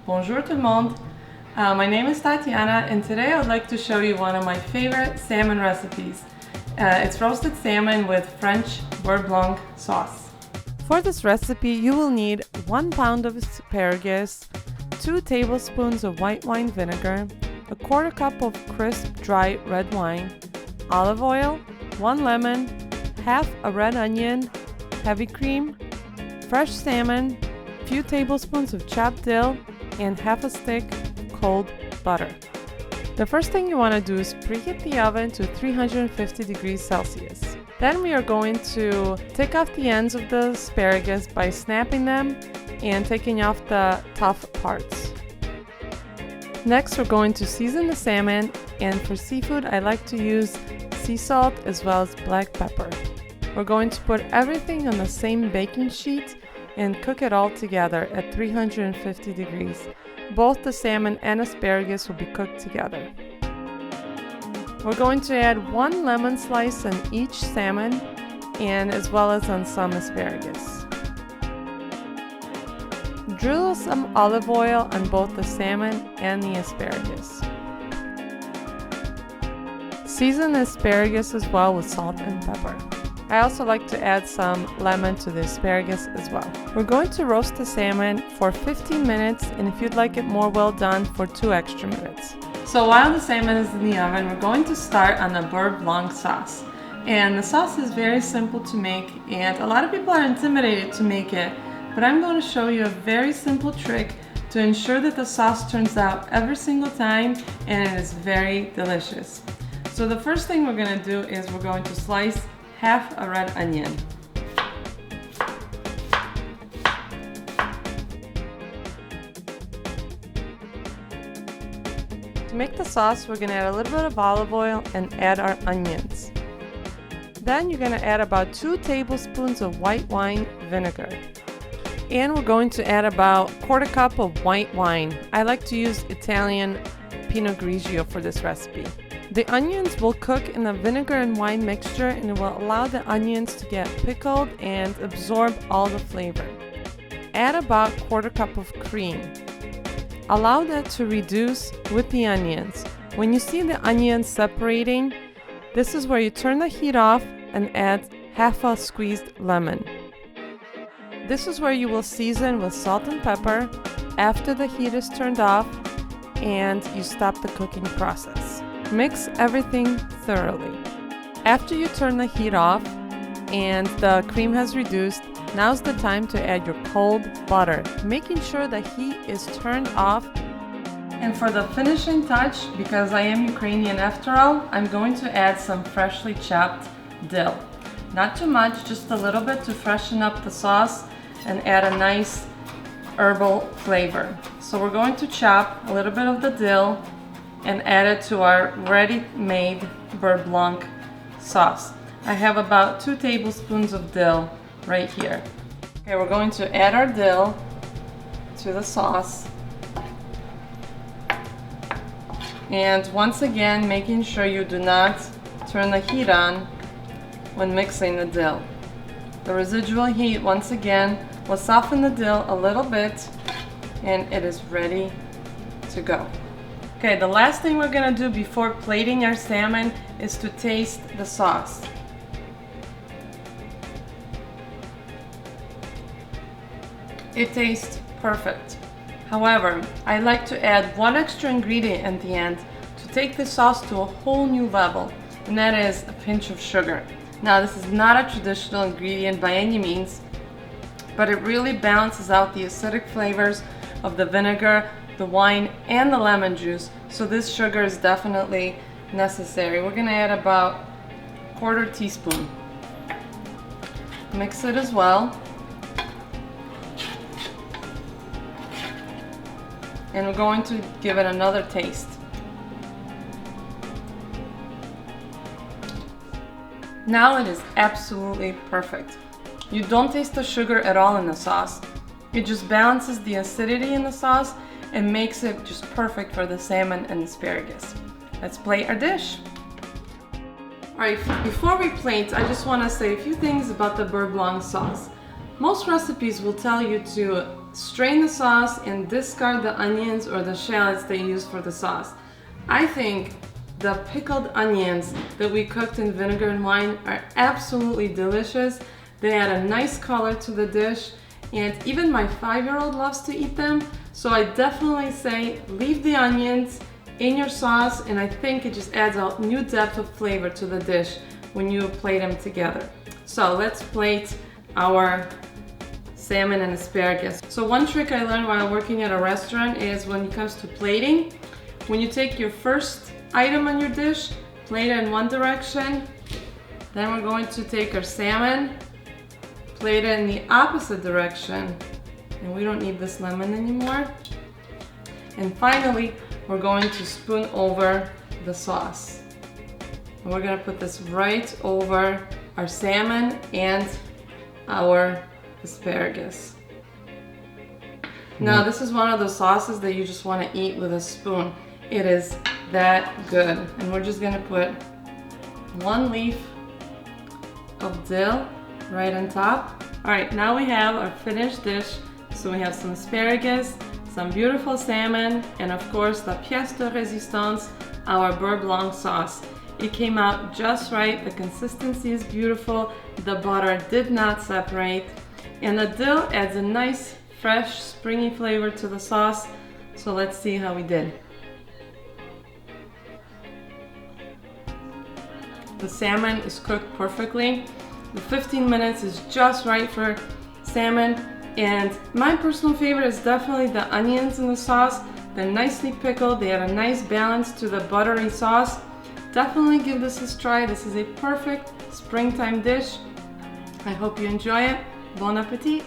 Bonjour tout le monde. My name is Tatiana, and today I would like to show you one of my favorite salmon recipes. It's roasted salmon with French beurre blanc sauce. For this recipe, you will need 1 pound of asparagus, 2 tablespoons of white wine vinegar, a 1/4 cup of crisp dry red wine, olive oil, 1 lemon, half a red onion, heavy cream, fresh salmon, few tablespoons of chopped dill, and half a stick cold butter. The first thing you want to do is preheat the oven to 350 degrees Celsius. Then we are going to take off the ends of the asparagus by snapping them and taking off the tough parts. Next, we're going to season the salmon, and for seafood I like to use sea salt as well as black pepper. We're going to put everything on the same baking sheet and cook it all together at 350 degrees. Both the salmon and asparagus will be cooked together. We're going to add 1 lemon slice on each salmon and as well as on some asparagus. Drizzle some olive oil on both the salmon and the asparagus. Season the asparagus as well with salt and pepper. I also like to add some lemon to the asparagus as well. We're going to roast the salmon for 15 minutes, and if you'd like it more well done, for 2 extra minutes. So while the salmon is in the oven, we're going to start on the beurre blanc sauce. And the sauce is very simple to make, and a lot of people are intimidated to make it, but I'm going to show you a very simple trick to ensure that the sauce turns out every single time and it is very delicious. So the first thing we're going to do is we're going to slice half a red onion. To make the sauce, we're going to add a little bit of olive oil and add our onions. Then you're going to add about 2 tablespoons of white wine vinegar. And we're going to add about 1/4 cup of white wine. I like to use Italian Pinot Grigio for this recipe. The onions will cook in the vinegar and wine mixture, and it will allow the onions to get pickled and absorb all the flavor. Add about 1/4 cup of cream. Allow that to reduce with the onions. When you see the onions separating, this is where you turn the heat off and add half a squeezed lemon. This is where you will season with salt and pepper after the heat is turned off and you stop the cooking process. Mix everything thoroughly. After you turn the heat off and the cream has reduced, now's the time to add your cold butter, making sure the heat is turned off. And for the finishing touch, because I am Ukrainian after all, I'm going to add some freshly chopped dill. Not too much, just a little bit to freshen up the sauce and add a nice herbal flavor. So we're going to chop a little bit of the dill and add it to our ready-made beurre blanc sauce. I have about 2 tablespoons of dill right here. Okay, we're going to add our dill to the sauce. And once again, making sure you do not turn the heat on when mixing the dill. The residual heat, once again, will soften the dill a little bit, and it is ready to go. Okay, the last thing we're gonna do before plating our salmon is to taste the sauce. It tastes perfect. However, I like to add 1 extra ingredient at the end to take the sauce to a whole new level, and that is a pinch of sugar. Now, this is not a traditional ingredient by any means, but it really balances out the acidic flavors of the vinegar, the wine, and the lemon juice, so this sugar is definitely necessary. We're going to add about 1/4 teaspoon. Mix it as well. And we're going to give it another taste. Now it is absolutely perfect. You don't taste the sugar at all in the sauce. It just balances the acidity in the sauce and makes it just perfect for the salmon and asparagus. Let's plate our dish. Alright, before we plate, I just want to say a few things about the beurre blanc sauce. Most recipes will tell you to strain the sauce and discard the onions or the shallots that you use for the sauce. I think the pickled onions that we cooked in vinegar and wine are absolutely delicious. They add a nice color to the dish, and even my 5-year-old loves to eat them. So I definitely say leave the onions in your sauce, and I think it just adds a new depth of flavor to the dish when you plate them together. So let's plate our salmon and asparagus. So one trick I learned while working at a restaurant is when it comes to plating, when you take your first item on your dish, plate it in one direction, then we're going to take our salmon, plate it in the opposite direction, and we don't need this lemon anymore. And finally, we're going to spoon over the sauce. And we're gonna put this right over our salmon and our asparagus. Now, this is one of those sauces that you just want to eat with a spoon. It is that good. And we're just gonna put 1 leaf of dill right on top. All right, now we have our finished dish. So we have some asparagus, some beautiful salmon, and of course the pièce de résistance, our beurre blanc sauce. It came out just right. The consistency is beautiful. The butter did not separate. And the dill adds a nice, fresh, springy flavor to the sauce. So let's see how we did. The salmon is cooked perfectly. The 15 minutes is just right for salmon. And my personal favorite is definitely the onions in the sauce. They're nicely pickled. They have a nice balance to the buttery sauce. Definitely give this a try. This is a perfect springtime dish. I hope you enjoy it. Bon appetit!